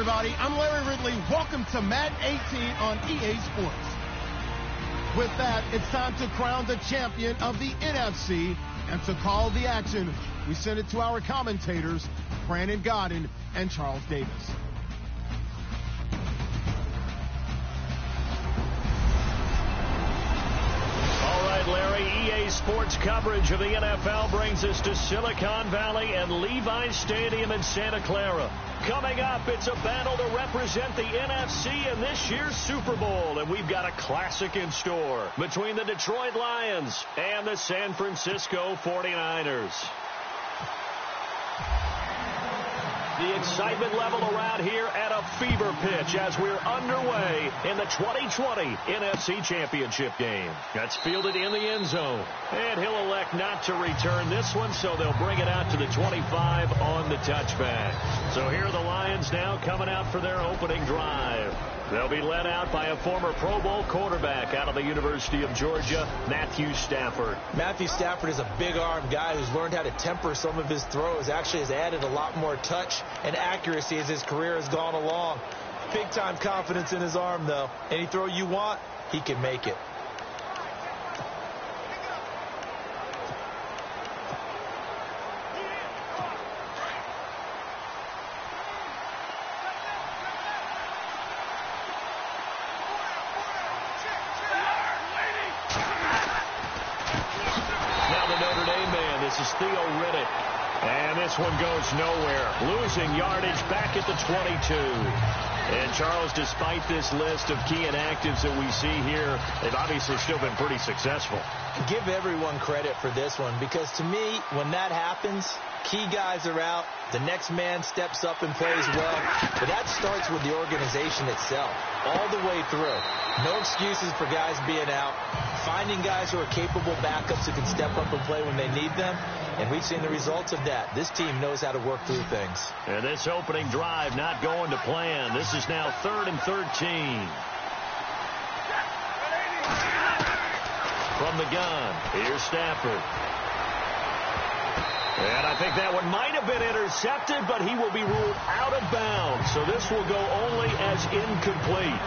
everybody. I'm Larry Ridley. Welcome to Madden 18 on EA Sports. With that, it's time to crown the champion of the NFC. And to call the action, we send it to our commentators, Brandon Godden and Charles Davis. All right, Larry, EA Sports coverage of the NFL brings us to Silicon Valley and Levi's Stadium in Santa Clara. Coming up, it's a battle to represent the NFC in this year's Super Bowl, and we've got a classic in store between the Detroit Lions and the San Francisco 49ers. The excitement level around here at a fever pitch as we're underway in the 2020 NFC Championship game. That's fielded in the end zone. And he'll elect not to return this one, so they'll bring it out to the 25 on the touchback. So here are the Lions now coming out for their opening drive. They'll be led out by a former Pro Bowl quarterback out of the University of Georgia, Matthew Stafford. Matthew Stafford is a big-arm guy who's learned how to temper some of his throws. Actually has added a lot more touch and accuracy as his career has gone along. Big-time confidence in his arm, though. Any throw you want, he can make it. Theo Riddick. And this one goes nowhere. Losing yardage back at the 22. And Charles, despite this list of key inactives that we see here, they've obviously still been pretty successful. Give everyone credit for this one, because to me, when that happens, key guys are out, the next man steps up and plays well, but that starts with the organization itself, all the way through. No excuses for guys being out, finding guys who are capable backups who can step up and play when they need them, and we've seen the results of that. This team knows how to work through things. And this opening drive not going to plan. This is now 3rd and 13. From the gun, here's Stafford. And I think that one might have been intercepted, but he will be ruled out of bounds. So this will go only as incomplete.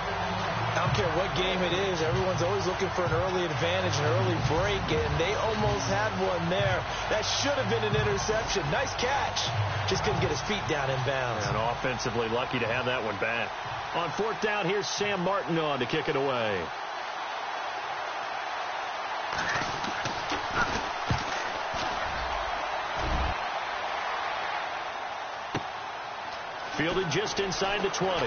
I don't care what game it is. Everyone's always looking for an early advantage, an early break, and they almost had one there. That should have been an interception. Nice catch. Just couldn't get his feet down in bounds. And offensively lucky to have that one back. On 4th down, here's Sam Martin on to kick it away. Fielded just inside the 20.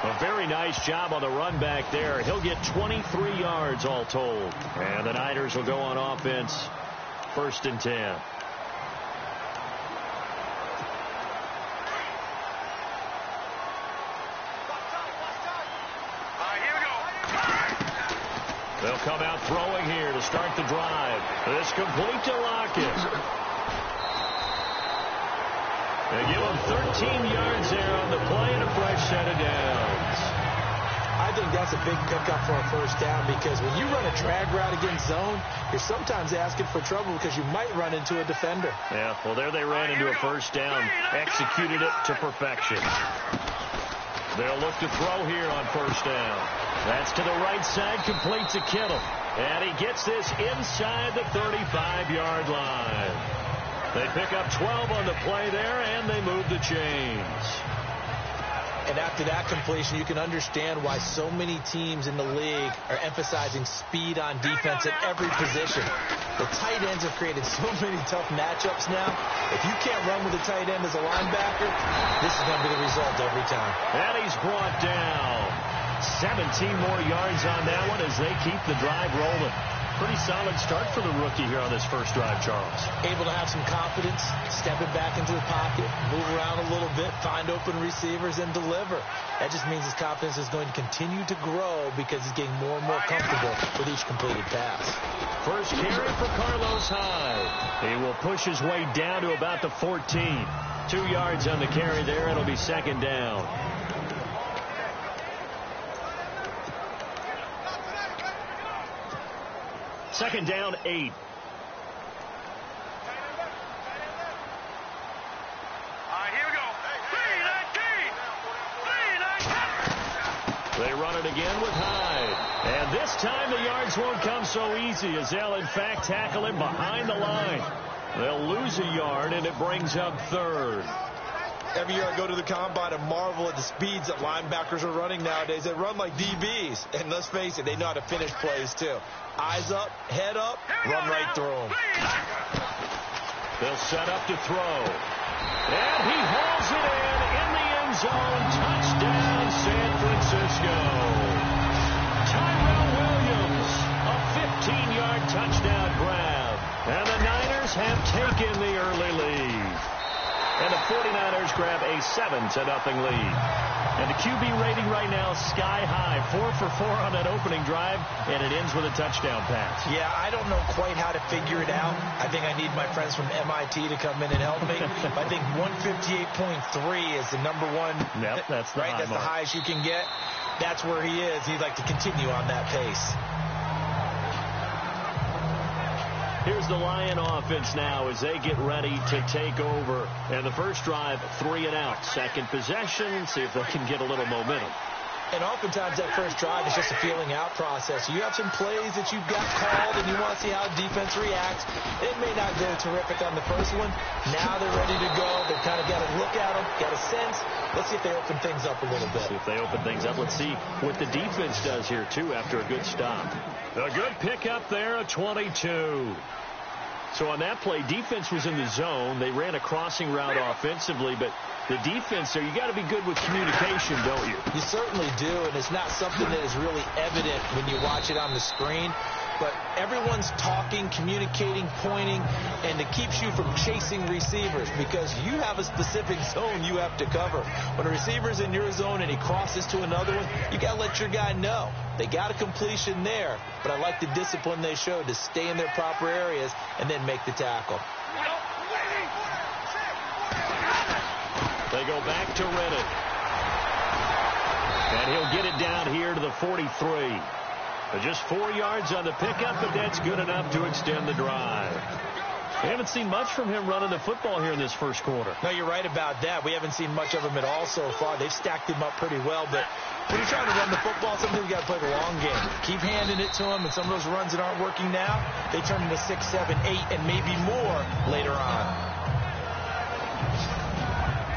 A very nice job on the run back there. He'll get 23 yards all told. And the Niners will go on offense. 1st and 10. They'll come out throwing here to start the drive. This complete to Lockett. They give him 13 yards there on the play and a fresh set of downs. I think that's a big pickup for a 1st down, because when you run a drag route against zone, you're sometimes asking for trouble because you might run into a defender. Yeah, well, there they ran into a 1st down, executed it to perfection. They'll look to throw here on 1st down. That's to the right side, complete to Kittle. And he gets this inside the 35-yard line. They pick up 12 on the play there, and they move the chains. And after that completion, you can understand why so many teams in the league are emphasizing speed on defense at every position. The tight ends have created so many tough matchups now. If you can't run with a tight end as a linebacker, this is going to be the result every time. And he's brought down. 17 more yards on that one as they keep the drive rolling. Pretty solid start for the rookie here on this 1st drive, Charles. Able to have some confidence, stepping back into the pocket, move around a little bit, find open receivers, and deliver. That just means his confidence is going to continue to grow because he's getting more and more comfortable with each completed pass. First carry for Carlos Hyde. He will push his way down to about the 14. 2 yards on the carry there. It'll be 2nd down. Second down, 8. They run it again with Hyde. And this time the yards won't come so easy as they'll, in fact, tackle him behind the line. They'll lose a yard, and it brings up third. Every year I go to the combine and marvel at the speeds that linebackers are running nowadays. They run like DBs. And let's face it, they know how to finish plays, too. Eyes up, head up, run right through them. They'll set up to throw. And he hauls it in the end zone. Touchdown, San Francisco. Tyrell Williams, a 15-yard touchdown grab. And the Niners have taken the early lead. And the 49ers grab a 7-0 lead. And the QB rating right now sky high. 4 for 4 on that opening drive, and it ends with a touchdown pass. Yeah, I don't know quite how to figure it out. I think I need my friends from MIT to come in and help me. I think 158.3 is the number one. Yep, that's the right. That's the highest you can get. That's where he is. He'd like to continue on that pace. Here's the Lion offense now as they get ready to take over. And the first drive, 3 and out. Second possession, see if they can get a little momentum. And oftentimes that first drive is just a feeling out process. You have some plays that you've got called and you want to see how defense reacts. It may not go terrific on the first one. Now they're ready to go. They've kind of got to look at them, got a sense. Let's see if they open things up a little bit. See if they open things up. Let's see what the defense does here, too, after a good stop. A good pickup there, a 22. So on that play, defense was in the zone. They ran a crossing route offensively, but the defense there, you got to be good with communication, don't you? You certainly do, and it's not something that is really evident when you watch it on the screen. But everyone's talking, communicating, pointing, and it keeps you from chasing receivers because you have a specific zone you have to cover. When a receiver's in your zone and he crosses to another one, you got to let your guy know. They got a completion there, but I like the discipline they showed to stay in their proper areas and then make the tackle. They go back to Reddick. And he'll get it down here to the 43. Just 4 yards on the pickup, but that's good enough to extend the drive. We haven't seen much from him running the football here in this first quarter. No, you're right about that. We haven't seen much of him at all so far. They've stacked him up pretty well, but when you're trying to run the football, sometimes you got to play the long game. Keep handing it to him, and some of those runs that aren't working now, they turn into 6, 7, 8, and maybe more later on.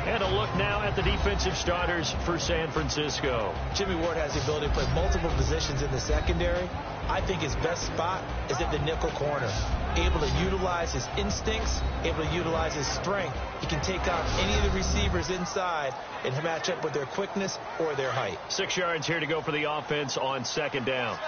And a look now at the defensive starters for San Francisco. Jimmy Ward has the ability to play multiple positions in the secondary. I think his best spot is at the nickel corner. Able to utilize his instincts, able to utilize his strength. He can take on any of the receivers inside and match up with their quickness or their height. 6 yards here to go for the offense on second down.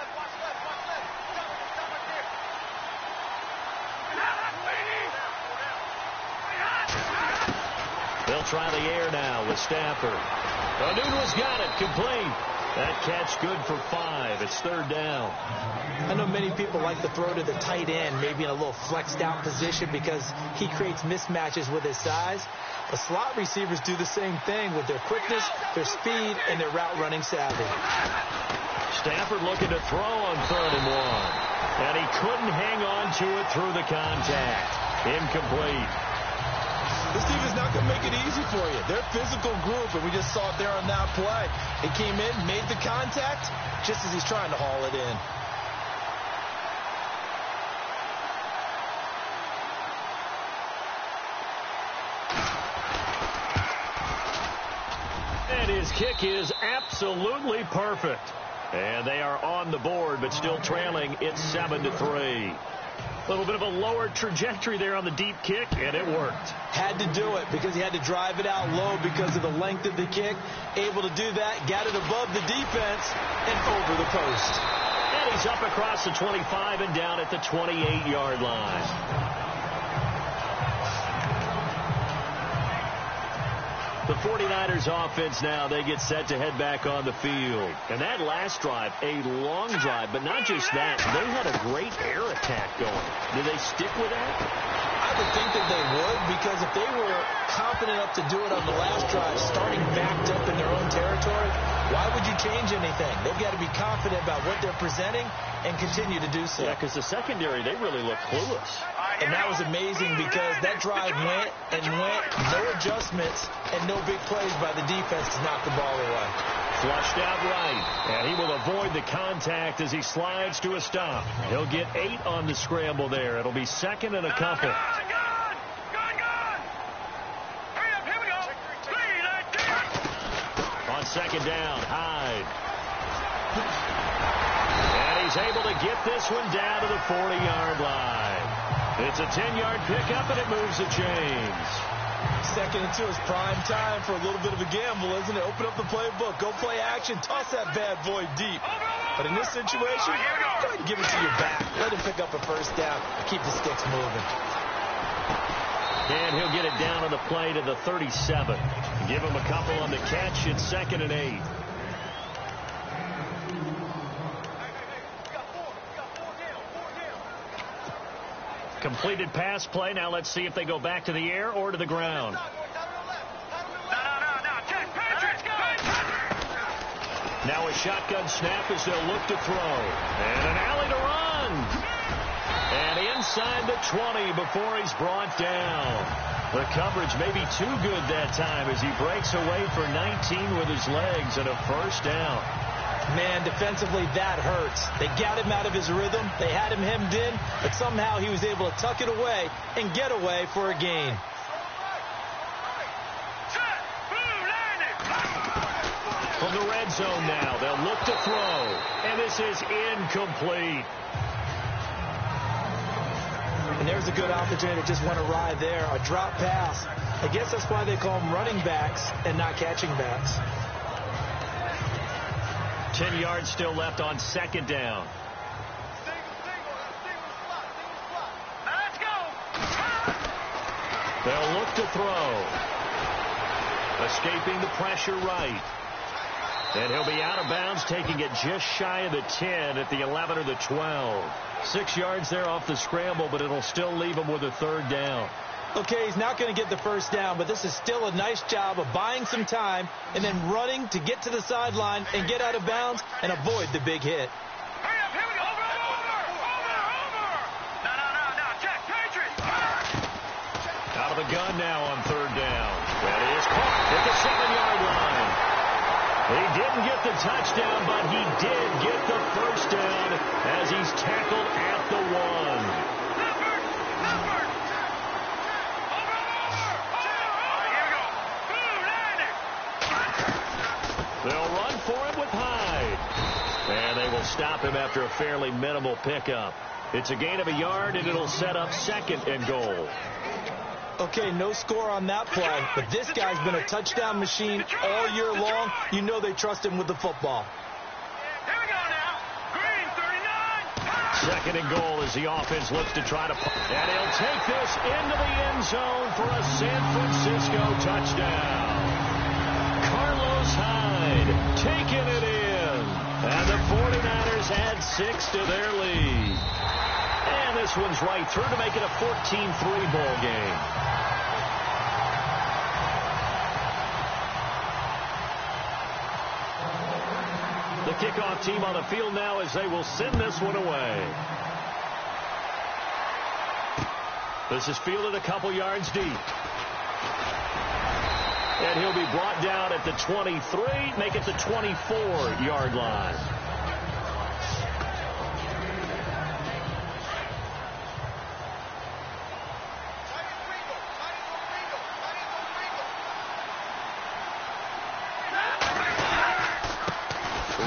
They'll try the air now with Stafford. Onunu's got it, complete. That catch good for 5. It's third down. I know many people like to throw to the tight end, maybe in a little flexed out position because he creates mismatches with his size. But slot receivers do the same thing with their quickness, their speed, and their route running savvy. Stafford looking to throw on 3rd and 1. And he couldn't hang on to it through the contact. Incomplete. This team is not going to make it easy for you. They're a physical group, and we just saw it there on that play. He came in, made the contact, just as he's trying to haul it in. And his kick is absolutely perfect. And they are on the board, but still trailing. It's 7-3. A little bit of a lower trajectory there on the deep kick, and it worked. Had to do it because he had to drive it out low because of the length of the kick. Able to do that, got it above the defense, and over the post. And he's up across the 25 and down at the 28-yard line. The 49ers offense now, they get set to head back on the field. And that last drive, a long drive, but not just that. They had a great air attack going. Did they stick with that? I would think that they would, because if they were confident enough to do it on the last drive, starting backed up in their own territory, why would you change anything? They've got to be confident about what they're presenting and continue to do so. Yeah, because the secondary, they really look clueless. And that was amazing because that drive went and went, no adjustments, and no big plays by the defense to knock the ball away. Flushed out right, and he will avoid the contact as he slides to a stop. He'll get 8 on the scramble there. It'll be second and a couple. On second down, Hyde. And he's able to get this one down to the 40-yard line. It's a 10-yard pickup, and it moves the chains. Second and 2 is prime time for a little bit of a gamble, isn't it? Open up the playbook. Go play action. Toss that bad boy deep. But in this situation, go ahead and give it to your back. Let him pick up a first down. Keep the sticks moving. And he'll get it down on the play to the 37. Give him a couple on the catch. It's second and 8. Completed pass play. Now let's see if they go back to the air or to the ground. Now a shotgun snap as they'll look to throw. And an alley to run. And inside the 20 before he's brought down. The coverage may be too good that time as he breaks away for 19 with his legs and a first down. Man, defensively, that hurts. They got him out of his rhythm. They had him hemmed in, but somehow he was able to tuck it away and get away for a gain. From the red zone now, they'll look to throw. And this is incomplete. And there's a good opportunity to just went awry there. A drop pass. I guess that's why they call them running backs and not catching backs. 10 yards still left on second down. Let's go. They'll look to throw. Escaping the pressure right. And he'll be out of bounds, taking it just shy of the 10 at the 11 or the 12. 6 yards there off the scramble, but it'll still leave him with a third down. Okay, he's not going to get the first down, but this is still a nice job of buying some time and then running to get to the sideline and get out of bounds and avoid the big hit. Hurry up, here we go. Over. No, check, Patriots. Out of the gun now on third down. That is caught at the 7-yard line. He didn't get the touchdown, but he did get the first down as he's tackled at the 1. They'll run for it with Hyde. And they will stop him after a fairly minimal pickup. It's a gain of a yard, and it'll set up second and goal. Okay, no score on that play, but this guy's been a touchdown machine all year long. You know they trust him with the football. Here we go now. Green, 39. Second and goal as the offense looks to try to... And he'll take this into the end zone for a San Francisco touchdown. Carlos Hyde taking it in. And the 49ers add 6 to their lead. And this one's right through to make it a 14-3 ball game. The kickoff team on the field now as they will send this one away. This is fielded a couple yards deep. And he'll be brought down at the 23, make it the 24-yard line.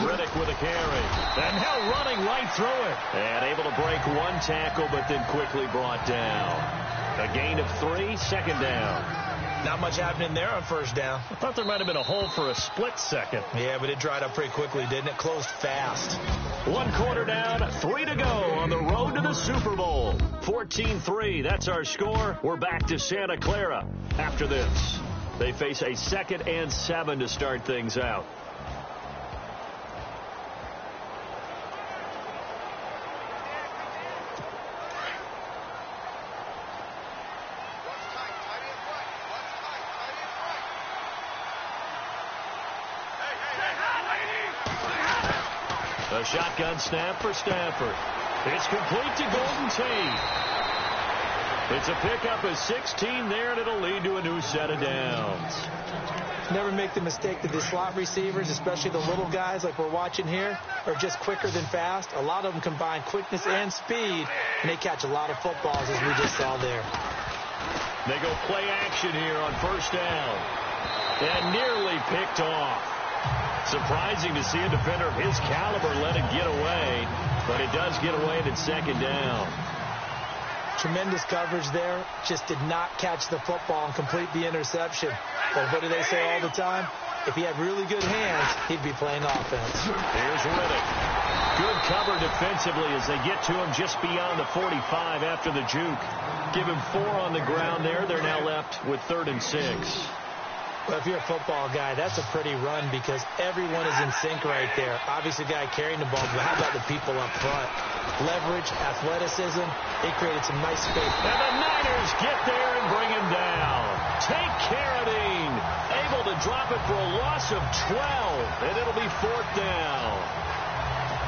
Riddick with a carry. And now running right through it. And able to break one tackle, but then quickly brought down. A gain of 3, second down. Not much happening there on first down. I thought there might have been a hole for a split second. Yeah, but it dried up pretty quickly, didn't it? Closed fast. 1 quarter down, 3 to go on the road to the Super Bowl. 14-3, that's our score. We're back to Santa Clara after this. They face a 2nd and 7 to start things out. A shotgun snap for Stafford. It's complete to Golden Tate. It's a pickup of 16 there, and it'll lead to a new set of downs. Never make the mistake that the slot receivers, especially the little guys like we're watching here, are just quicker than fast. A lot of them combine quickness and speed, and they catch a lot of footballs, as we just saw there. They go play action here on first down. And nearly picked off. Surprising to see a defender of his caliber let it get away, but it does get away and it's second down. Tremendous coverage there. Just did not catch the football and complete the interception. But what do they say all the time? If he had really good hands, he'd be playing offense. Here's Riddick. Good cover defensively as they get to him just beyond the 45 after the juke. Give him 4 on the ground there. They're now left with 3rd and 6. Well, if you're a football guy, that's a pretty run because everyone is in sync right there. Obviously, the guy carrying the ball, but how about the people up front? Leverage, athleticism, they created some nice space. And the Niners get there and bring him down. Take Carradine, able to drop it for a loss of 12, and it'll be 4th down.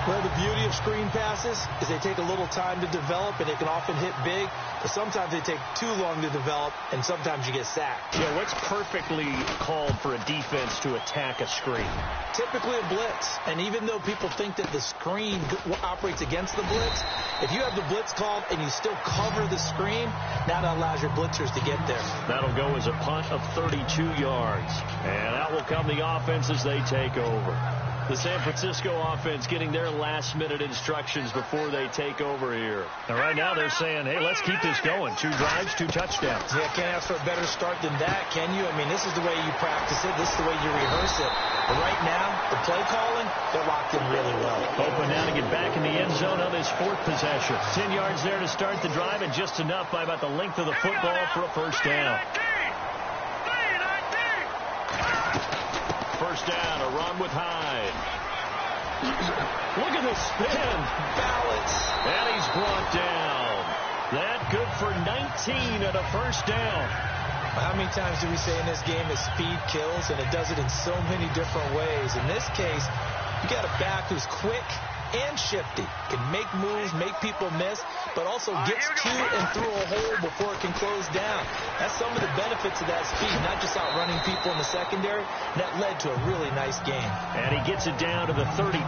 Well, the beauty of screen passes is they take a little time to develop, and they can often hit big, but sometimes they take too long to develop, and sometimes you get sacked. Yeah, what's perfectly called for a defense to attack a screen? Typically a blitz, and even though people think that the screen operates against the blitz, if you have the blitz called and you still cover the screen, that allows your blitzers to get there. That'll go as a punt of 32 yards, and out will come the offense as they take over. The San Francisco offense getting their last-minute instructions before they take over here. And right now they're saying, hey, let's keep this going. 2 drives, 2 touchdowns. Yeah, can't ask for a better start than that, can you? I mean, this is the way you practice it. This is the way you rehearse it. But right now, the play calling, they're locked in really well. Open now to get back in the end zone on his 4th possession. 10 yards there to start the drive, and just enough by about the length of the football for a first down. First down, a run with Hyde. Look at the spin. Balance. And he's brought down. That good for 19 at a first down. How many times do we say in this game that speed kills, and it does it in so many different ways? In this case, you got a back who's quick and shifty, can make moves, make people miss, but also gets to and through a hole before it can close down. That's some of the benefits of that speed, not just outrunning people in the secondary. That led to a really nice game. And he gets it down to the 32.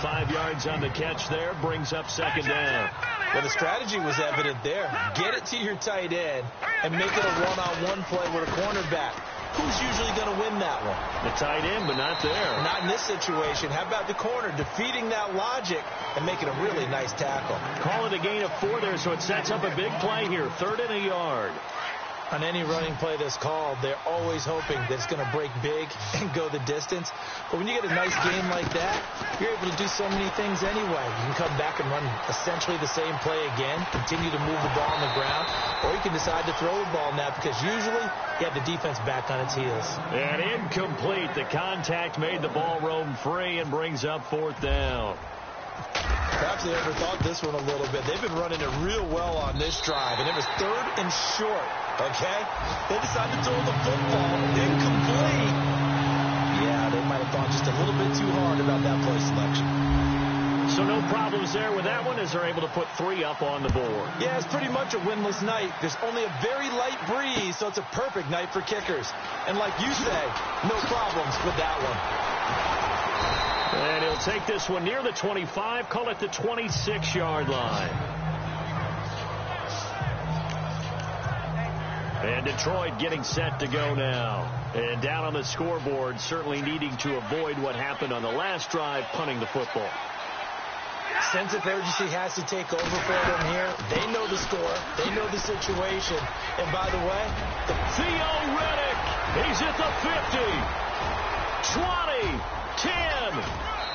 5 yards on the catch there, brings up second down. Well, the strategy was evident there. Get it to your tight end and make it a one-on-one play with a cornerback. Who's usually going to win that one? The tight end, but not there. Not in this situation. How about the corner defeating that logic and making a really nice tackle? Call it a gain of 4 there, so it sets up a big play here. 3rd and a yard. On any running play that's called, they're always hoping that it's going to break big and go the distance. But when you get a nice game like that, you're able to do so many things anyway. You can come back and run essentially the same play again, continue to move the ball on the ground, or you can decide to throw the ball now because usually you have the defense back on its heels. And incomplete. The contact made the ball roam free and brings up 4th down. Perhaps they overthought this one a little bit. They've been running it real well on this drive, and it was 3rd and short, okay? They decided to throw the football, incomplete. Yeah, they might have thought just a little bit too hard about that play selection. So no problems there with that one as they're able to put 3 up on the board. Yeah, it's pretty much a winless night. There's only a very light breeze, so it's a perfect night for kickers. And like you say, no problems with that one. And he'll take this one near the 25, call it the 26-yard line. And Detroit getting set to go now. And down on the scoreboard, certainly needing to avoid what happened on the last drive, punting the football. Sense of urgency has to take over for them here. They know the score. They know the situation. And by the way, Theo Riddick, he's at the 50, 20, 10,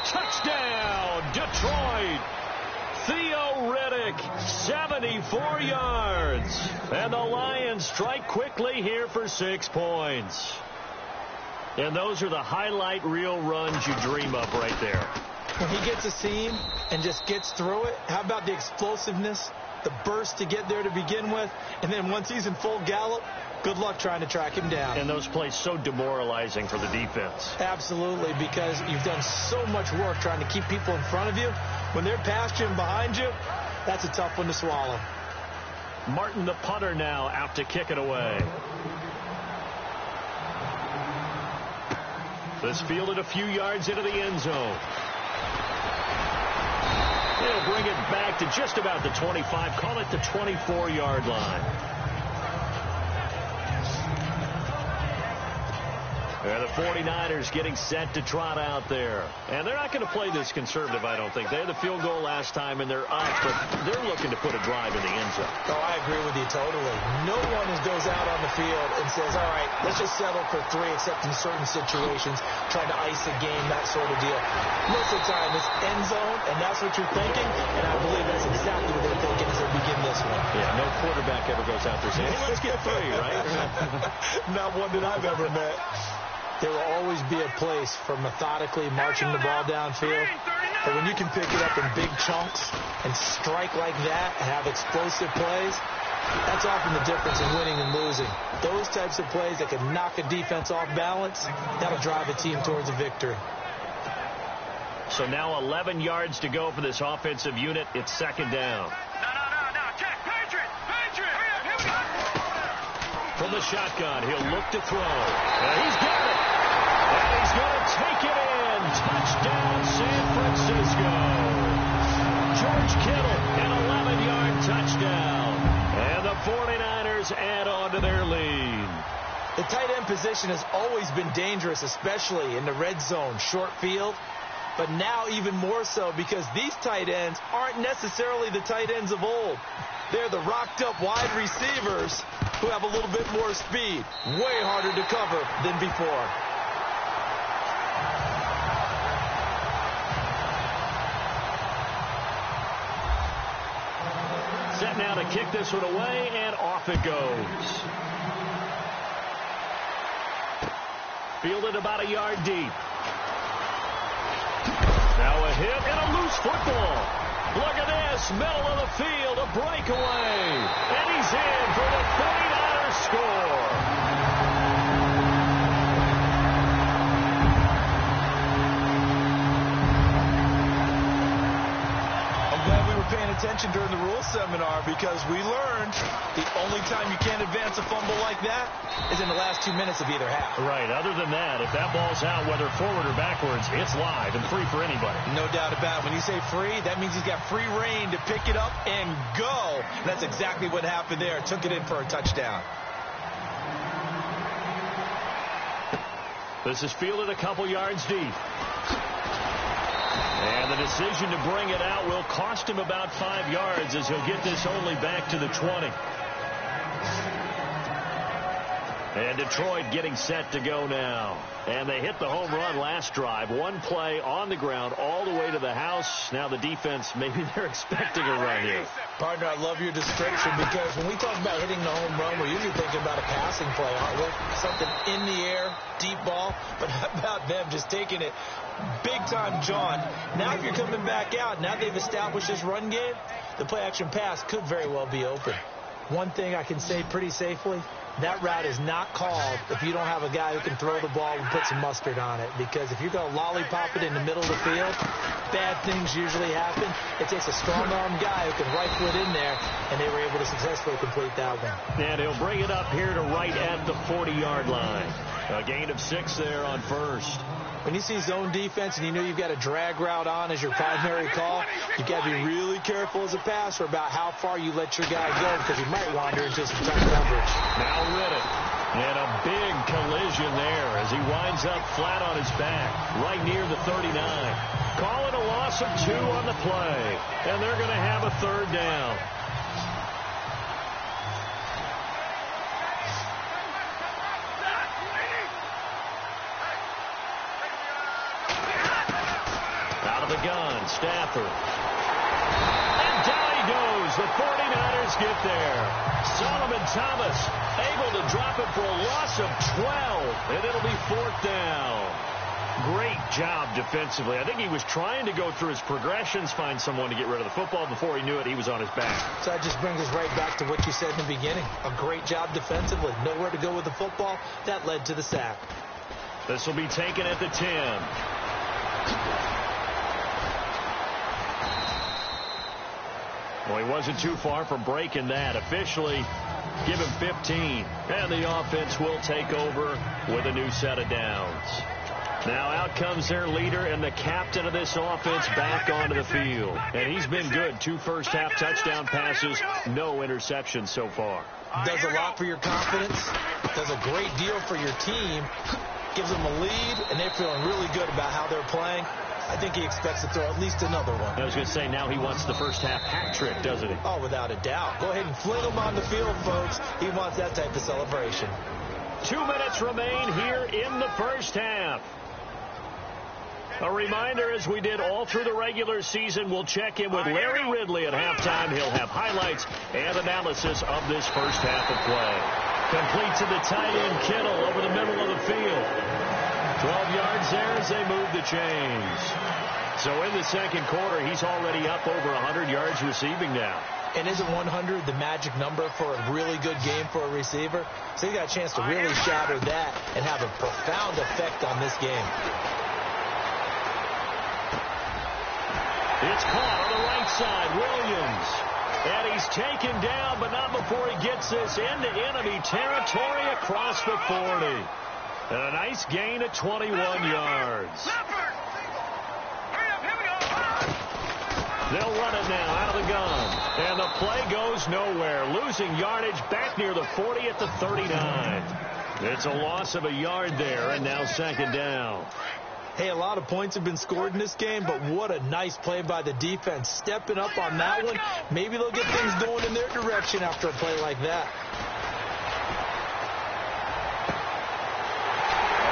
touchdown, Detroit. Theo Riddick, 74 yards. And the Lions strike quickly here for 6 points. And those are the highlight reel runs you dream of right there. When he gets a seam and just gets through it, how about the explosiveness, the burst to get there to begin with, and then once he's in full gallop, good luck trying to track him down. And those plays so demoralizing for the defense. Absolutely, because you've done so much work trying to keep people in front of you. When they're past you and behind you, that's a tough one to swallow. Martin, the punter, now out to kick it away. This fielded a few yards into the end zone. They'll bring it back to just about the 25. Call it the 24-yard line. And the 49ers getting set to trot out there. And they're not going to play this conservative, I don't think. They had the field goal last time, and they're up, but they're looking to put a drive in the end zone. Oh, I agree with you totally. No one goes out on the field and says, all right, let's just settle for 3, except in certain situations, trying to ice the game, that sort of deal. Most of the time, it's end zone, and that's what you're thinking, and I believe that's exactly what they're thinking as they begin this one. Yeah, no quarterback ever goes out there saying, hey, let's get 3, right? Not one that I've ever met. There will always be a place for methodically marching the ball downfield. But when you can pick it up in big chunks and strike like that and have explosive plays, that's often the difference in winning and losing. Those types of plays that can knock a defense off balance, that'll drive a team towards a victory. So now 11 yards to go for this offensive unit. It's second down. No. Check. Patriots. Here we go. From the shotgun, he'll look to throw. And he's got it. And he's going to take it in. Touchdown, San Francisco. George Kittle, an 11-yard touchdown. And the 49ers add on to their lead. The tight end position has always been dangerous, especially in the red zone, short field. But now even more so because these tight ends aren't necessarily the tight ends of old. They're the rocked-up wide receivers who have a little bit more speed. Way harder to cover than before. Set now to kick this one away, and off it goes. Fielded about a yard deep. Now a hit and a loose football. Look at this, middle of the field, a breakaway. And he's in for the 49ers score. Paying attention during the rules seminar because we learned the only time you can't advance a fumble like that is in the last 2 minutes of either half. Right. Other than that, if that ball's out, whether forward or backwards, it's live and free for anybody. No doubt about it. When you say free, that means he's got free reign to pick it up and go. That's exactly what happened there. Took it in for a touchdown. This is fielded a couple yards deep. And the decision to bring it out will cost him about 5 yards as he'll get this only back to the 20. And Detroit getting set to go now. And they hit the home run last drive. One play on the ground all the way to the house. Now the defense, maybe they're expecting a run here. Partner, I love your description because when we talk about hitting the home run, we're usually thinking about a passing play, aren't we? Something in the air, deep ball. But how about them just taking it big time, John? Now if you're coming back out, now they've established this run game, the play action pass could very well be open. One thing I can say pretty safely, that route is not called if you don't have a guy who can throw the ball and put some mustard on it. Because if you're going to lollipop it in the middle of the field, bad things usually happen. It takes a strong-arm guy who can rifle it in there, and they were able to successfully complete that one. And he'll bring it up here to right at the 40-yard line. A gain of 6 there on first. When you see zone defense and you know you've got a drag route on as your primary call, you've got to be really careful as a passer about how far you let your guy go because you might wander into some tough coverage. Now Riddick. And a big collision there as he winds up flat on his back right near the 39. Calling a loss of 2 on the play. And they're going to have a third down. The gun, Stafford. And down he goes. The 49ers get there. Solomon Thomas able to drop it for a loss of 12. And it'll be 4th down. Great job defensively. I think he was trying to go through his progressions, find someone to get rid of the football. Before he knew it, he was on his back. So that just brings us right back to what you said in the beginning. A great job defensively. Nowhere to go with the football. That led to the sack. This will be taken at the 10. Well, he wasn't too far from breaking that. Officially, give him 15. And the offense will take over with a new set of downs. Now out comes their leader and the captain of this offense back onto the field. And he's been good. 2 first-half touchdown passes, no interceptions so far. Does a lot for your confidence. Does a great deal for your team. Gives them a lead, and they're feeling really good about how they're playing. I think he expects to throw at least another one. I was going to say, now he wants the first-half hat trick, doesn't he? Oh, without a doubt. Go ahead and fling him on the field, folks. He wants that type of celebration. 2 minutes remain here in the first half. A reminder, as we did all through the regular season, we'll check in with Larry Ridley at halftime. He'll have highlights and analysis of this first half of play. Complete to the tight end, Kittle, over the middle of the field. 12 yards there as they move the chains. So in the second quarter, he's already up over 100 yards receiving now. And isn't 100 the magic number for a really good game for a receiver? So you got a chance to really shatter that and have a profound effect on this game. It's caught on the right side, Williams. And he's taken down, but not before he gets this into enemy territory across the 40. And a nice gain of 21 yards. They'll run it now out of the gun. And the play goes nowhere. Losing yardage back near the 40 at the 39. It's a loss of a yard there, and now second down. Hey, a lot of points have been scored in this game, but what a nice play by the defense. Stepping up on that one. Maybe they'll get things going in their direction after a play like that.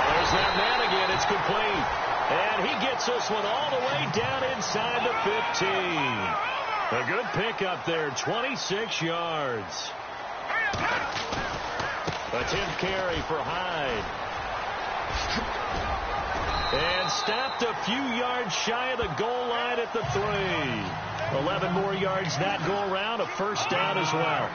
There's that man again. It's complete. And he gets this one all the way down inside the 15. A good pickup there, 26 yards. Attempt carry for Hyde. And stopped a few yards shy of the goal line at the 3. 11 more yards that go around, a first down as well.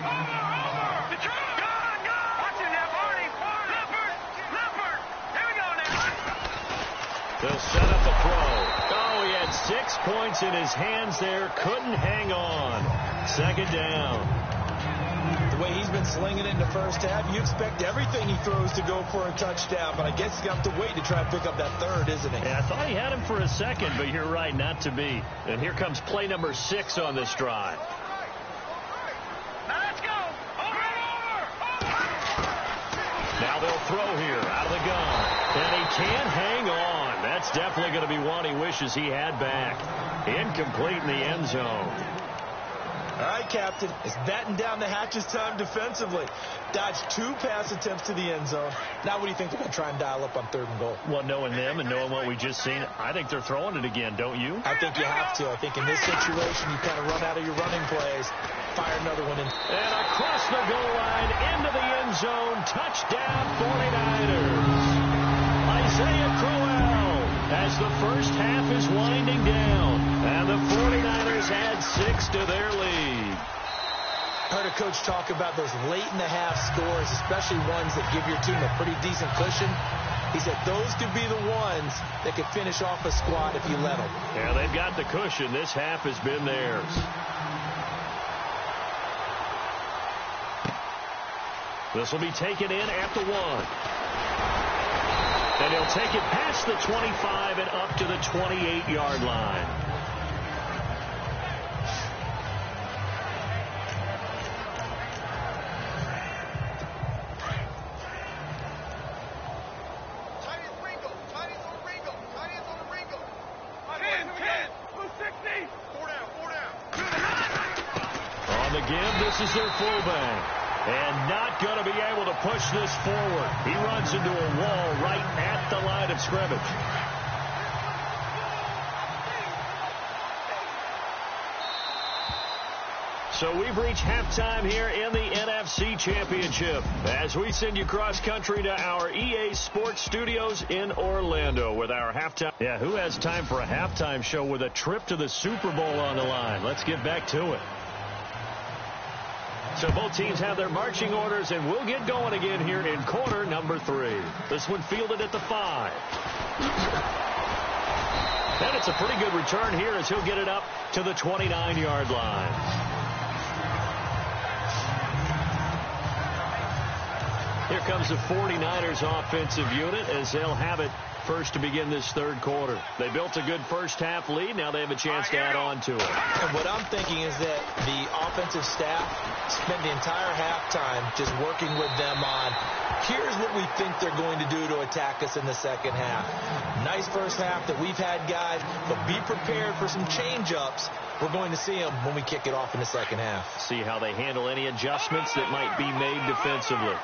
They'll set up the throw. Oh, he had 6 points in his hands there. Couldn't hang on. Second down. The way he's been slinging it in the first half, you expect everything he throws to go for a touchdown, but I guess he's got to wait to try and pick up that third, isn't he? Yeah, I thought he had him for a second, but you're right, not to be. And here comes play number 6 on this drive. Now let's go. Now they'll throw here out of the gun. And he can't hang on. That's definitely going to be one he wishes he had back. Incomplete in the end zone. All right, Captain. It's batten down the hatches time defensively. Dodged 2 pass attempts to the end zone. Now what do you think they're going to try and dial up on 3rd and goal? Well, knowing them and knowing what we just seen, I think they're throwing it again, don't you? I think you have to. I think in this situation, you kind of run out of your running plays. Fire another one in. And across the goal line, into the end zone. Touchdown, 49ers. Isaiah Crowell as the first half is winding down. And the 49ers add 6 to their lead. I heard a coach talk about those late-in-the-half scores, especially ones that give your team a pretty decent cushion. He said those could be the ones that could finish off a squad if you let them. Yeah, they've got the cushion. This half has been theirs. This will be taken in at the 1. And he'll take it past the 25 and up to the 28-yard line. On the give, this is their fullback. And not going to be able to push this forward. He runs into a wall right at the line of scrimmage. So we've reached halftime here in the NFC Championship as we send you cross-country to our EA Sports Studios in Orlando with our halftime. Yeah, who has time for a halftime show with a trip to the Super Bowl on the line? Let's get back to it. So both teams have their marching orders, and we'll get going again here in quarter number 3. This one fielded at the 5. And it's a pretty good return here as he'll get it up to the 29-yard line. Here comes the 49ers offensive unit as they'll have it first to begin this third quarter. They built a good first-half lead. Now they have a chance to add on to it. And what I'm thinking is that the offensive staff spent the entire halftime just working with them on, here's what we think they're going to do to attack us in the second half. Nice first half that we've had, guys, but be prepared for some change-ups. We're going to see them when we kick it off in the second half. See how they handle any adjustments that might be made defensively.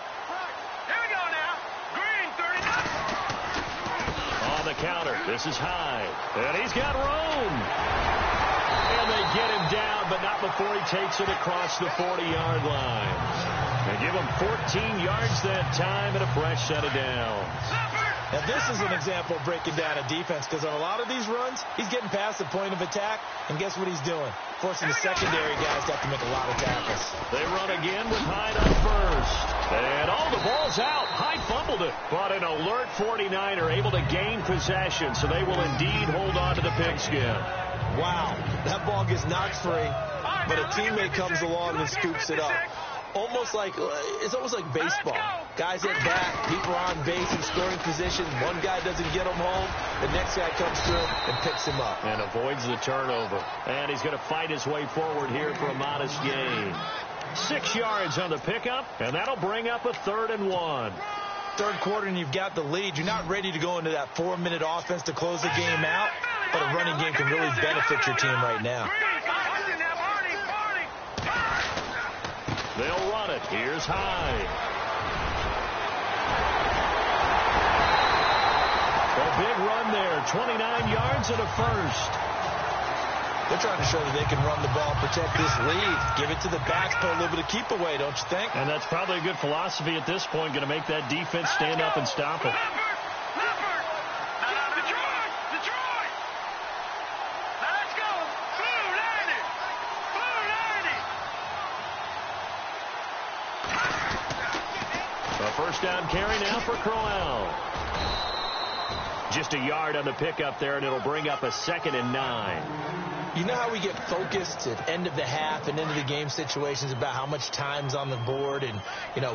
Here we go now. Green, 39. On the counter, this is Hyde. And he's got room. And they get him down, but not before he takes it across the 40-yard line. They give him 14 yards that time and a fresh set of downs. Now, this is an example of breaking down a defense, because on a lot of these runs, he's getting past the point of attack, and guess what he's doing? Forcing the secondary guys to have to make a lot of tackles. They run again with Hyde on first. And the ball's out. Hyde fumbled it. But an alert 49er able to gain possession, so they will indeed hold on to the pigskin. Wow, that ball gets knocked free, but a teammate comes along and scoops it up. It's almost like baseball. Guys at bat, people are on base in scoring position. One guy doesn't get him home. The next guy comes through and picks him up. And avoids the turnover. And he's going to fight his way forward here for a modest gain. 6 yards on the pickup, and that'll bring up a 3rd and 1. Third quarter and you've got the lead. You're not ready to go into that 4-minute offense to close the game out, but a running game can really benefit your team right now. They'll run it. Here's Hyde. A big run there. 29 yards and a first. They're trying to show that they can run the ball, protect this lead. Give it to the backs, put a little bit of keep away, don't you think? And that's probably a good philosophy at this point. Going to make that defense stand up and stop it. Detroit! Now let's go. Blue 90. A first down carry now for Crowell. Just a yard on the pickup there, and it'll bring up a 2nd and 9. You know how we get focused at end of the half and end of the game situations about how much time's on the board and,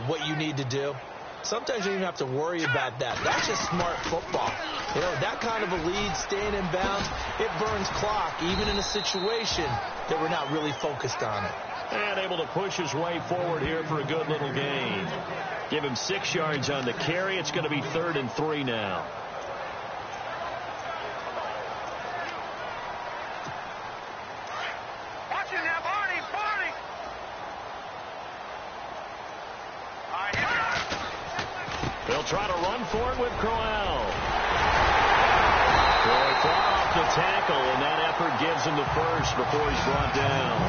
what you need to do? Sometimes you don't even have to worry about that. That's just smart football. That kind of a lead, staying in bounds, it burns clock, even in a situation that we're not really focused on it. And able to push his way forward here for a good little gain. Give him 6 yards on the carry. It's going to be 3rd and 3 now. Watch it now, Barney. All right, here we go. They'll try to run for it with Crowell. Boy, far off the tackle, and that effort gives him the first before he's brought down.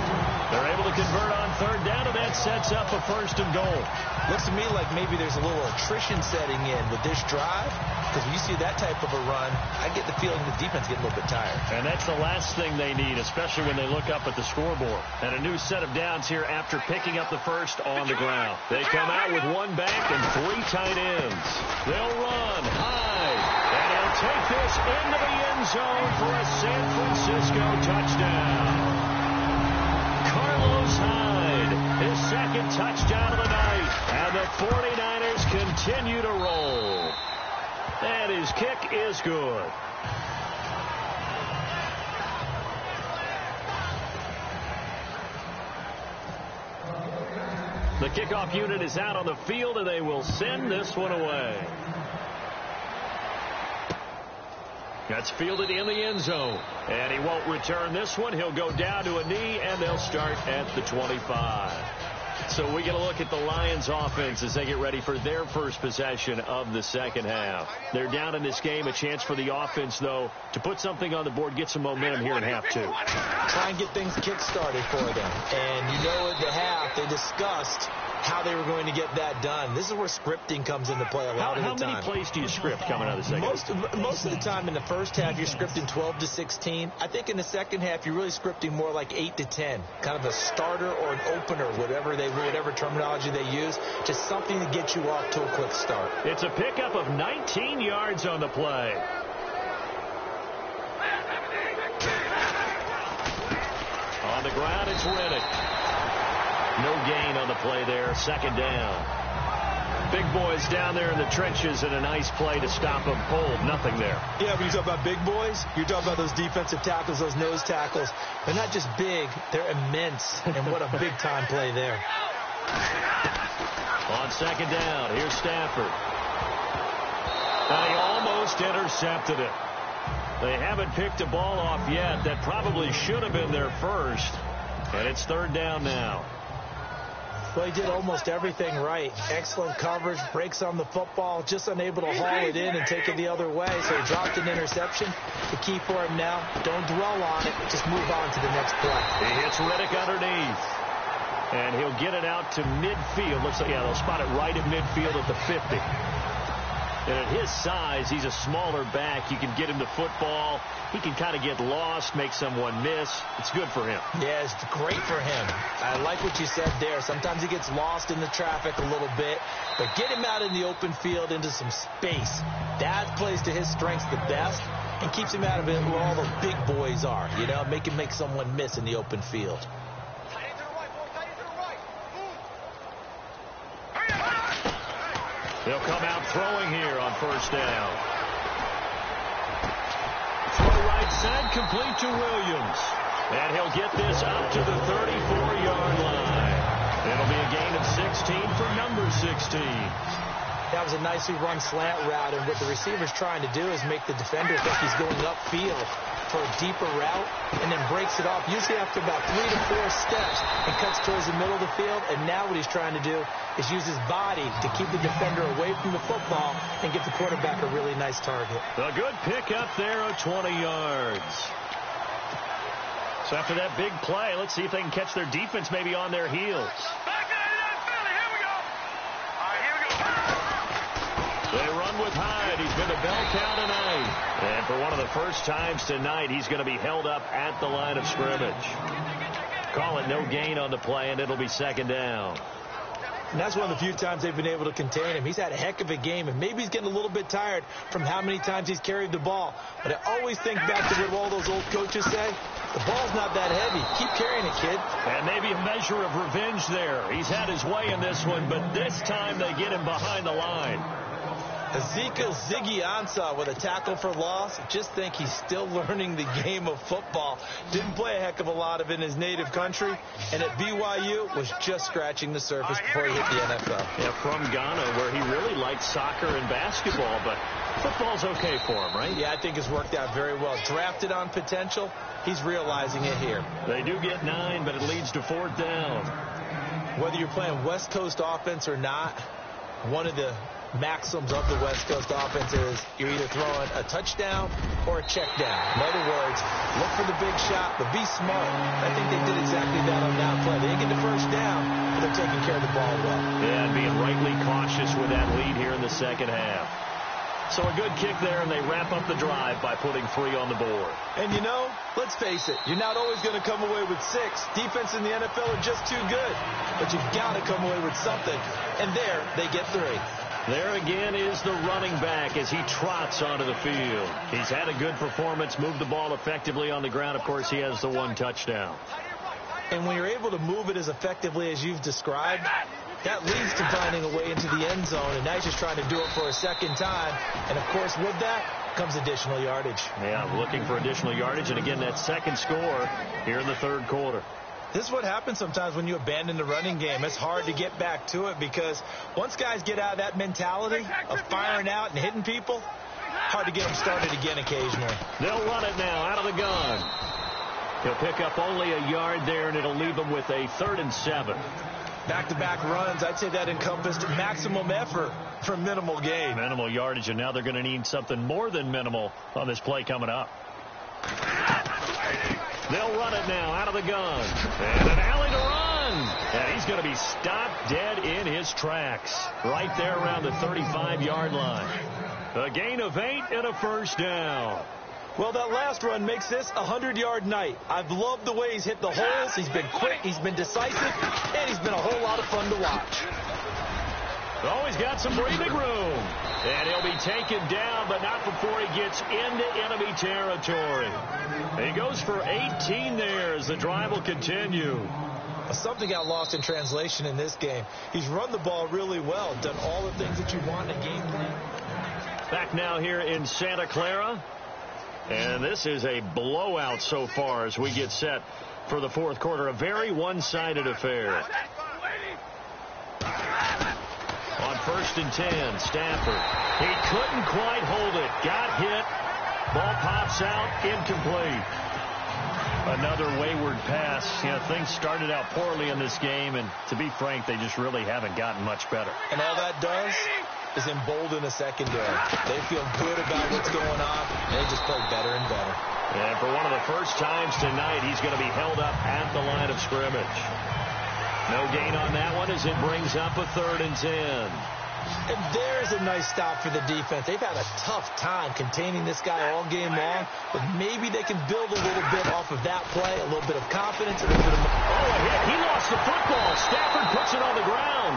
They're able to convert on 3rd down, and that sets up a 1st and goal. Looks to me like maybe there's a little attrition setting in with this drive, because when you see that type of a run, I get the feeling the defense getting a little bit tired. And that's the last thing they need, especially when they look up at the scoreboard. And a new set of downs here after picking up the first on the ground. They come out with 1 back and 3 tight ends. They'll run high, and he'll take this into the end zone for a San Francisco touchdown. Carlos Hyde, his 2nd touchdown of the night, and the 49ers continue to roll. And his kick is good. The kickoff unit is out on the field, and they will send this one away. That's fielded in the end zone. And he won't return this one. He'll go down to a knee, and they'll start at the 25. So we get a look at the Lions offense as they get ready for their first possession of the second half. They're down in this game. A chance for the offense, though, to put something on the board, get some momentum here in half 2. Try and get things kick-started for them. And at the half, they discussed how they were going to get that done. This is where scripting comes into play a lot of the time. How many plays do you script coming out of the second half? Most of the time in the first half, you're scripting 12 to 16. I think in the second half, you're really scripting more like 8 to 10. Kind of a starter or an opener, whatever terminology they use. Just something to get you off to a quick start. It's a pickup of 19 yards on the play. On the ground, it's Reddick. No gain on the play there. 2nd down. Big boys down there in the trenches, and a nice play to stop them cold. Nothing there. Yeah, when you talk about big boys, you're talking about those defensive tackles, those nose tackles. They're not just big, they're immense. And what a big-time play there. On second down, here's Stafford. And he almost intercepted it. They haven't picked a ball off yet. That probably should have been their first. And it's third down now. Well, he did almost everything right. Excellent coverage, breaks on the football, just unable to haul it in and take it the other way. So he dropped an interception. The key for him now, don't dwell on it. Just move on to the next play. He hits Riddick underneath. And he'll get it out to midfield. Looks like, yeah, they'll spot it right at midfield at the 50. And at his size, he's a smaller back. You can get him the football. He can kind of get lost, make someone miss. It's good for him. Yeah, it's great for him. I like what you said there. Sometimes he gets lost in the traffic a little bit. But get him out in the open field into some space. That plays to his strengths the best and keeps him out of it where all the big boys are. You know, make him make someone miss in the open field. They'll come out throwing here on first down. Throw right side, complete to Williams. And he'll get this up to the 34-yard line. It'll be a gain of 16 for number 16. That was a nicely run slant route, and what the receiver's trying to do is make the defender think he's going upfield for a deeper route, and then breaks it off, usually after about 3 to 4 steps, and cuts towards the middle of the field. And now what he's trying to do is use his body to keep the defender away from the football and get the quarterback a really nice target. A good pick up there of 20 yards. So after that big play, let's see if they can catch their defense maybe on their heels. They run with Hyde. He's been a bell cow tonight. And for one of the first times tonight, he's going to be held up at the line of scrimmage. Call it no gain on the play, and it'll be second down. And that's one of the few times they've been able to contain him. He's had a heck of a game, and maybe he's getting a little bit tired from how many times he's carried the ball. But I always think back to what all those old coaches say. The ball's not that heavy. Keep carrying it, kid. And maybe a measure of revenge there. He's had his way in this one, but this time they get him behind the line. Ezekiel Ziggy Ansah with a tackle for loss. Just think he's still learning the game of football. Didn't play a heck of a lot of it in his native country, and at BYU was just scratching the surface before he hit the NFL. Yeah, from Ghana, where he really liked soccer and basketball, but football's okay for him, right? Yeah, I think it's worked out very well. Drafted on potential, he's realizing it here. They do get 9, but it leads to fourth down. Whether you're playing West Coast offense or not, one of the maxims of the West Coast offense is you're either throwing a touchdown or a check down. In other words, look for the big shot, but be smart. I think they did exactly that on that play. They didn't get the first down, but they're taking care of the ball well. Yeah, and being rightly cautious with that lead here in the second half. So a good kick there, and they wrap up the drive by putting 3 on the board. And you know, let's face it, you're not always going to come away with 6. Defense in the NFL are just too good. But you've got to come away with something. And there, they get 3. There again is the running back as he trots onto the field. He's had a good performance, moved the ball effectively on the ground. Of course, he has the 1 touchdown. And when you're able to move it as effectively as you've described, that leads to finding a way into the end zone. And now he's just trying to do it for a second time. And, of course, with that comes additional yardage. Yeah, looking for additional yardage. And, again, that second score here in the third quarter. This is what happens sometimes when you abandon the running game. It's hard to get back to it because once guys get out of that mentality of firing out and hitting people, hard to get them started again occasionally. They'll run it now out of the gun. He'll pick up only a yard there, and it'll leave them with a 3rd and 7. Back-to-back runs, I'd say that encompassed maximum effort for minimal gain. Minimal yardage, and now they're going to need something more than minimal on this play coming up. They'll run it now out of the gun. And an alley to run. And he's going to be stopped dead in his tracks. Right there around the 35-yard line. A gain of 8 and a first down. Well, that last run makes this a 100-yard night. I've loved the way he's hit the holes. He's been quick, he's been decisive, and he's been a whole lot of fun to watch. Oh, he's got some breathing room. And he'll be taken down, but not before he gets into enemy territory. He goes for 18 there as the drive will continue. Something got lost in translation in this game. He's run the ball really well, done all the things that you want in a game plan. Back now here in Santa Clara. And this is a blowout so far as we get set for the fourth quarter. A very one-sided affair. On 1st and 10, Stafford. He couldn't quite hold it. Got hit. Ball pops out. Incomplete. Another wayward pass. You know, things started out poorly in this game, and to be frank, they just really haven't gotten much better. And all that does is embolden the secondary. They feel good about what's going on, and they just play better and better. And for one of the first times tonight, he's going to be held up at the line of scrimmage. No gain on that one as it brings up a 3rd and 10. And there's a nice stop for the defense. They've had a tough time containing this guy all game long, but maybe they can build a little bit off of that play, a little bit of confidence, a little bit of... Oh, a hit. He lost the football. Stafford puts it on the ground.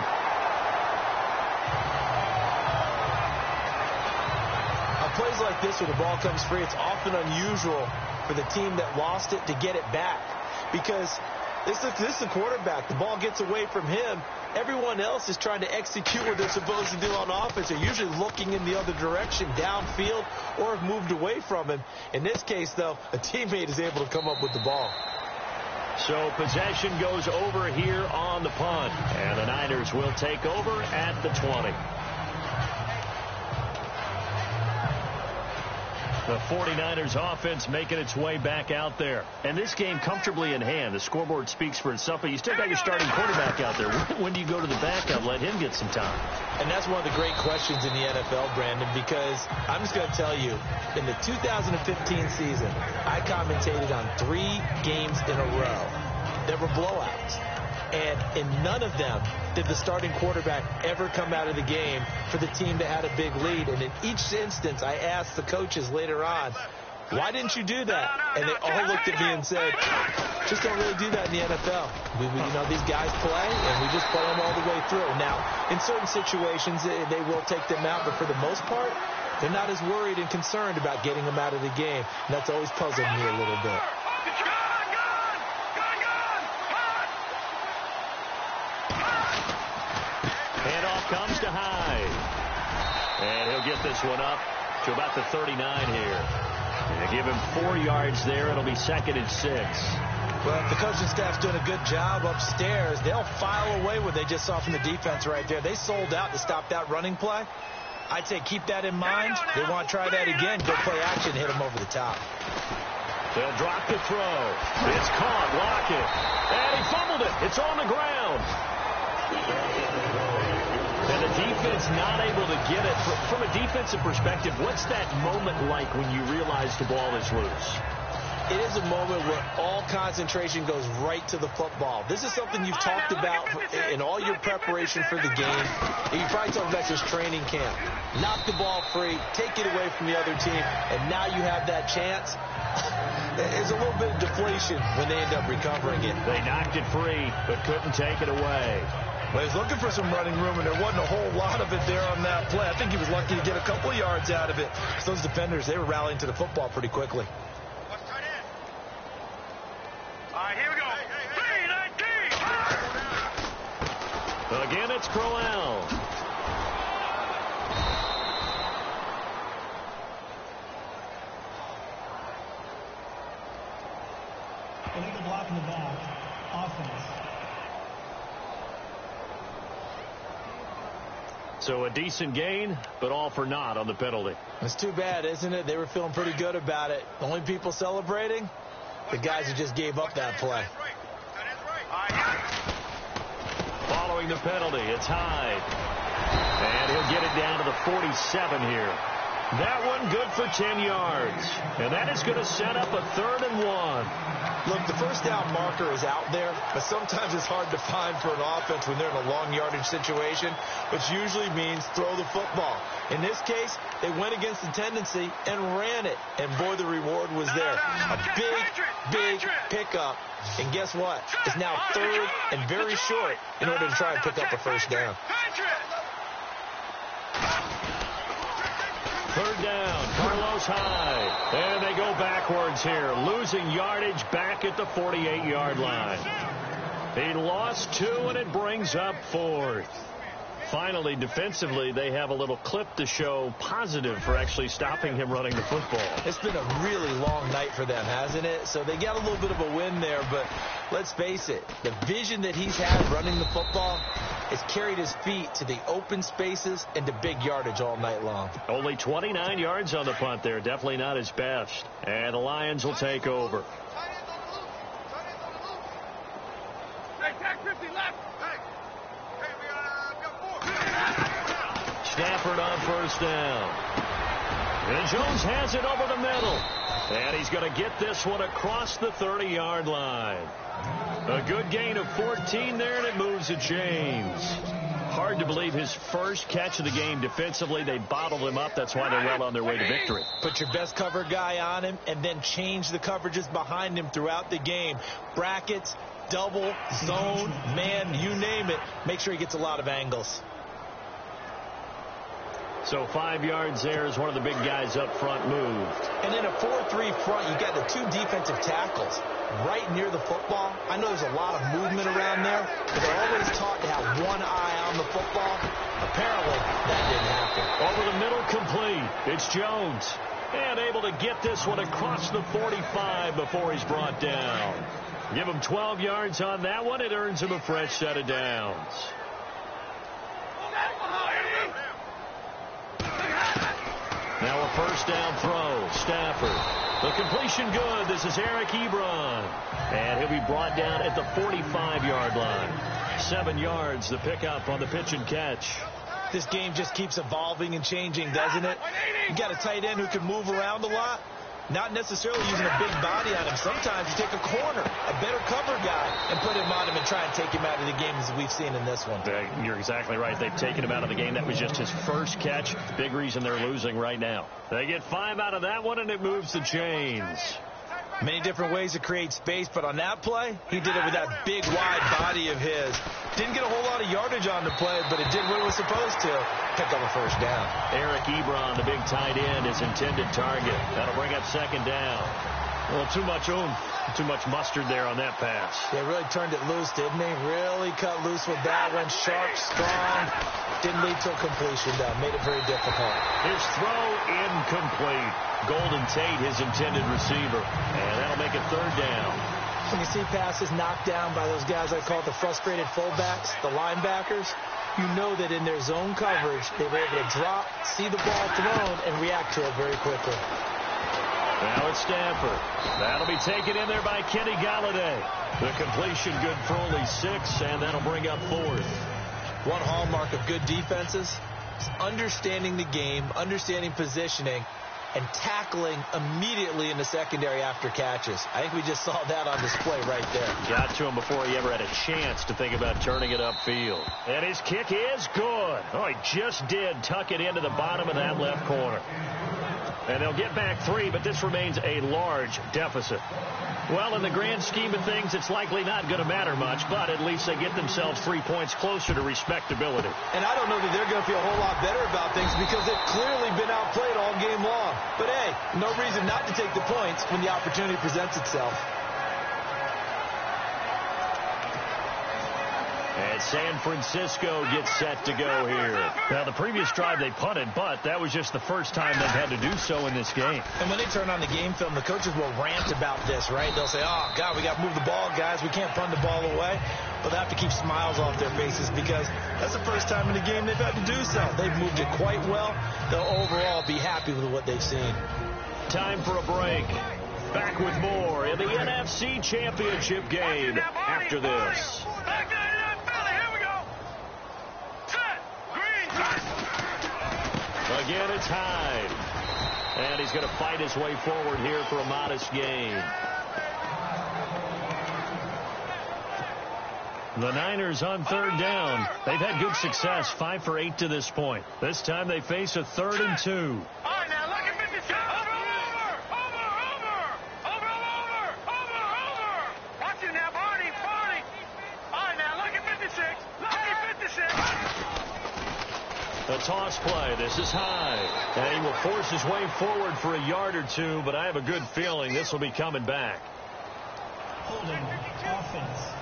On plays like this where the ball comes free, it's often unusual for the team that lost it to get it back because this is the quarterback. The ball gets away from him. Everyone else is trying to execute what they're supposed to do on offense. They're usually looking in the other direction, downfield, or have moved away from him. In this case, though, a teammate is able to come up with the ball. So possession goes over here on the punt. And the Niners will take over at the 20. The 49ers offense making its way back out there. And this game comfortably in hand. The scoreboard speaks for itself, but you still got your starting quarterback out there. When do you go to the backup? Let him get some time. And that's one of the great questions in the NFL, Brandon, because I'm just going to tell you, in the 2015 season, I commentated on 3 games in a row that were blowouts. And in none of them did the starting quarterback ever come out of the game for the team that had a big lead. And in each instance, I asked the coaches later on, why didn't you do that? And they all looked at me and said, just don't really do that in the NFL. You know, these guys play, and we just play them all the way through. Now, in certain situations, they will take them out, but for the most part, they're not as worried and concerned about getting them out of the game. And that's always puzzled me a little bit. Handoff comes to Hyde. And he'll get this one up to about the 39 here. They give him 4 yards there. It'll be 2nd and 6. Well, if the coaching staff's doing a good job upstairs, they'll file away what they just saw from the defense right there. They sold out to stop that running play. I'd say keep that in mind. They want to try that again. Go play action, hit them over the top. They'll drop the throw. It's caught. Lockett. And he fumbled it. It's on the ground. And the defense not able to get it. From a defensive perspective, what's that moment like when you realize the ball is loose? It is a moment where all concentration goes right to the football. This is something you've talked about in all your preparation for the game. You probably talked about this training camp. Knock the ball free, take it away from the other team, and now you have that chance. There's a little bit of deflation when they end up recovering it. They knocked it free, but couldn't take it away. Well, he was looking for some running room, and there wasn't a whole lot of it there on that play. I think he was lucky to get a couple of yards out of it. So those defenders, they were rallying to the football pretty quickly. All right, here we go. 3-19. Again, it's Crowell. Illegal block in the back. Offense. So a decent gain, but all for naught on the penalty. It's too bad, isn't it? They were feeling pretty good about it. The only people celebrating, the guys who just gave up that play. Following the penalty, it's Hyde. And he'll get it down to the 47 here. That one good for 10 yards. And that is going to set up a 3rd and 1. Look, the first down marker is out there, but sometimes it's hard to find for an offense when they're in a long yardage situation, which usually means throw the football. In this case, they went against the tendency and ran it. And boy, the reward was there. A big pickup. And guess what? It's now 3rd and very short in order to try and pick up a first down. 3rd down, Carlos Hyde. And they go backwards here, losing yardage back at the 48-yard line. He lost 2, and it brings up 4th. Finally, defensively, they have a little clip to show positive for actually stopping him running the football. It's been a really long night for them, hasn't it? So they got a little bit of a win there, but let's face it, the vision that he's had running the football has carried his feet to the open spaces and to big yardage all night long. Only 29 yards on the punt there. Definitely not his best. And the Lions will take over. Stafford on first down. And Jones has it over the middle. And he's going to get this one across the 30-yard line. A good gain of 14 there, and it moves to James. Hard to believe his first catch of the game defensively. They bottled him up. That's why they're well on their way to victory. Put your best cover guy on him and then change the coverages behind him throughout the game. Brackets, double, zone, man, you name it. Make sure he gets a lot of angles. So 5 yards there as one of the big guys up front moved. And in a 4-3 front, you got the 2 defensive tackles right near the football. I know there's a lot of movement around there, but they're always taught to have one eye on the football. Apparently, that didn't happen. Over the middle, complete. It's Jones. And able to get this one across the 45 before he's brought down. Give him 12 yards on that one. It earns him a fresh set of downs. Now a first down throw. Stafford. The completion good. This is Eric Ebron. And he'll be brought down at the 45-yard line. 7 yards, the pickup on the pitch and catch. This game just keeps evolving and changing, doesn't it? You got a tight end who can move around a lot. Not necessarily using a big body on him. Sometimes you take a corner, a better cover guy, and put him on him and try and take him out of the game as we've seen in this one. You're exactly right. They've taken him out of the game. That was just his first catch. Big reason they're losing right now. They get 5 out of that one, and it moves the chains. Many different ways to create space, but on that play, he did it with that big, wide body of his. Didn't get a whole lot of yardage on the play, but it did what it was supposed to. Picked up a first down. Eric Ebron, the big tight end, his intended target. That'll bring up second down. Well, too much oomph, too much mustard there on that pass. Yeah, really turned it loose, didn't he? Really cut loose with that. Went sharp, strong. Didn't lead to a completion, though. Made it very difficult. His throw incomplete. Golden Tate, his intended receiver. And that'll make it third down. When you see passes knocked down by those guys I call the frustrated fullbacks, the linebackers, you know that in their zone coverage, they were able to drop, see the ball thrown, and react to it very quickly. Now it's Stafford. That'll be taken in there by Kenny Golladay. The completion good for only 6, and that'll bring up 4th. One hallmark of good defenses is understanding the game, understanding positioning, and tackling immediately in the secondary after catches. I think we just saw that on display right there. Got to him before he ever had a chance to think about turning it upfield. And his kick is good. Oh, he just did tuck it into the bottom of that left corner. And they'll get back 3, but this remains a large deficit. Well, in the grand scheme of things, it's likely not going to matter much, but at least they get themselves 3 points closer to respectability. And I don't know that they're going to feel a whole lot better about things because they've clearly been outplayed all game long. But, hey, no reason not to take the points when the opportunity presents itself. And San Francisco gets set to go here. Now, the previous drive they punted, but that was just the first time they've had to do so in this game. And when they turn on the game film, the coaches will rant about this, right? They'll say, oh, God, we got to move the ball, guys. We can't punt the ball away. But they have to keep smiles off their faces because that's the first time in the game they've had to do so. They've moved it quite well. They'll overall be happy with what they've seen. Time for a break. Back with more in the NFC Championship game after this. Again, it's Hyde. And he's going to fight his way forward here for a modest gain. The Niners on third down. They've had good success, 5 for 8 to this point. This time they face a 3rd and 2. All right, now look at 56. Over. Watch it now, Barney. All right, now look at 56. Look at 56. A toss play. This is Hyde. And he will force his way forward for a yard or 2, but I have a good feeling this will be coming back. Holding offense.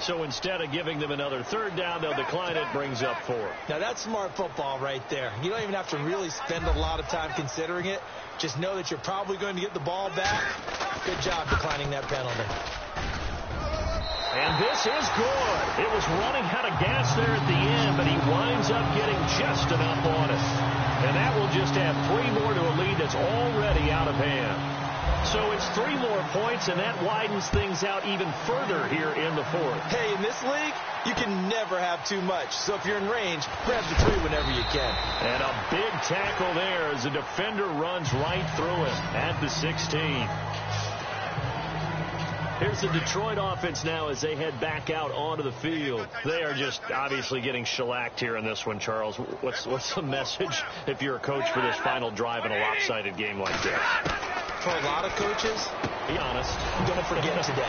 So instead of giving them another third down, they'll decline it, brings up 4. Now, that's smart football right there. You don't even have to really spend a lot of time considering it. Just know that you're probably going to get the ball back. Good job declining that penalty. And this is good. It was running out of gas there at the end, but he winds up getting just enough on it. And that will just add 3 more to a lead that's already out of hand. So it's 3 more points, and that widens things out even further here in the 4th. Hey, in this league, you can never have too much. So if you're in range, grab the 3 whenever you can. And a big tackle there as the defender runs right through it at the 16. Here's the Detroit offense now as they head back out onto the field. They are just obviously getting shellacked here in this one, Charles. What's the message if you're a coach for this final drive in a lopsided game like this? For a lot of coaches, be honest, don't forget today.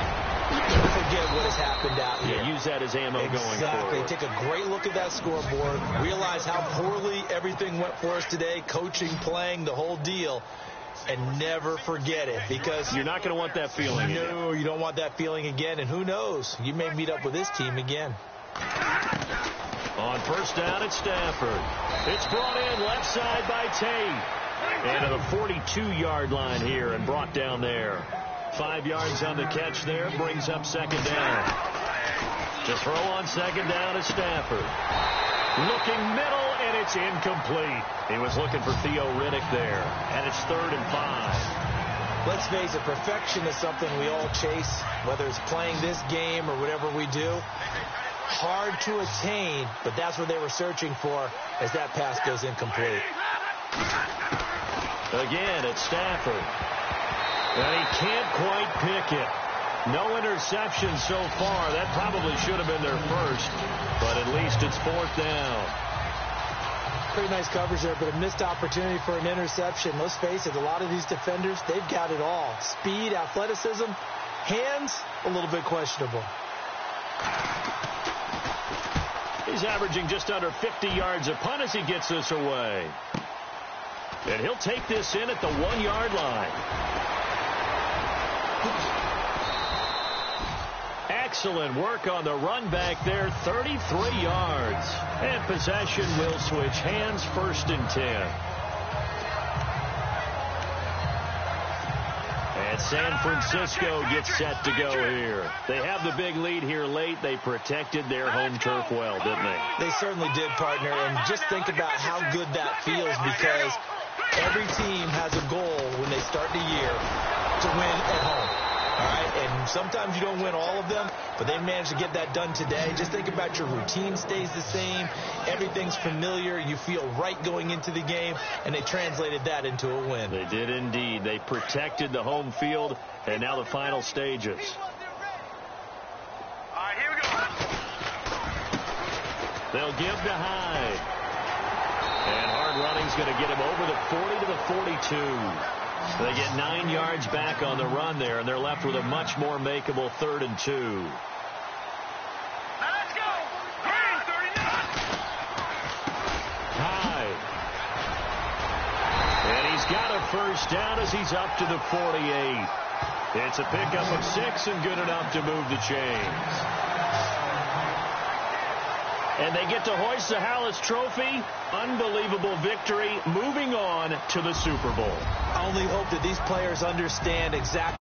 Don't forget what has happened out here. Yeah, use that as ammo going forward. Exactly. Take a great look at that scoreboard. Realize how poorly everything went for us today, coaching, playing, the whole deal. And never forget it, because you're not going to want that feeling again. No, you don't want that feeling again. And who knows? You may meet up with this team again. On first down at Stafford. It's brought in left side by Tate. And to the 42-yard line here and brought down there. 5 yards on the catch there. Brings up second down. To throw on second down is Stafford. Looking middle, and it's incomplete. He was looking for Theo Riddick there. And it's 3rd and 5. Let's face it, perfection is something we all chase, whether it's playing this game or whatever we do. Hard to attain, but that's what they were searching for as that pass goes incomplete. Again, it's Stafford. And he can't quite pick it. No interception so far. That probably should have been their first, but at least it's 4th down. Pretty nice coverage there, but a missed opportunity for an interception. Let's face it, a lot of these defenders, they've got it all. Speed, athleticism, hands, a little bit questionable. He's averaging just under 50 yards a punt as he gets this away. And he'll take this in at the 1-yard line. Excellent work on the run back there, 33 yards. And possession will switch hands, 1st and 10. And San Francisco gets set to go here. They have the big lead here late. They protected their home turf well, didn't they? They certainly did, partner. And just think about how good that feels, because every team has a goal when they start the year to win at home. All right, and sometimes you don't win all of them, but they managed to get that done today. Just think about your routine stays the same. Everything's familiar. You feel right going into the game, and they translated that into a win. They did indeed. They protected the home field, and now the final stages. All right, here we go. They'll give to Hyde. And hard running's going to get him over the 40 to the 42. They get 9 yards back on the run there, and they're left with a much more makeable 3rd and 2. Now let's go. Green, 39. Hyde. And he's got a first down as he's up to the 48. It's a pickup of 6 and good enough to move the chains. And they get to hoist the Hallis Trophy. Unbelievable victory, moving on to the Super Bowl. I only hope that these players understand exactly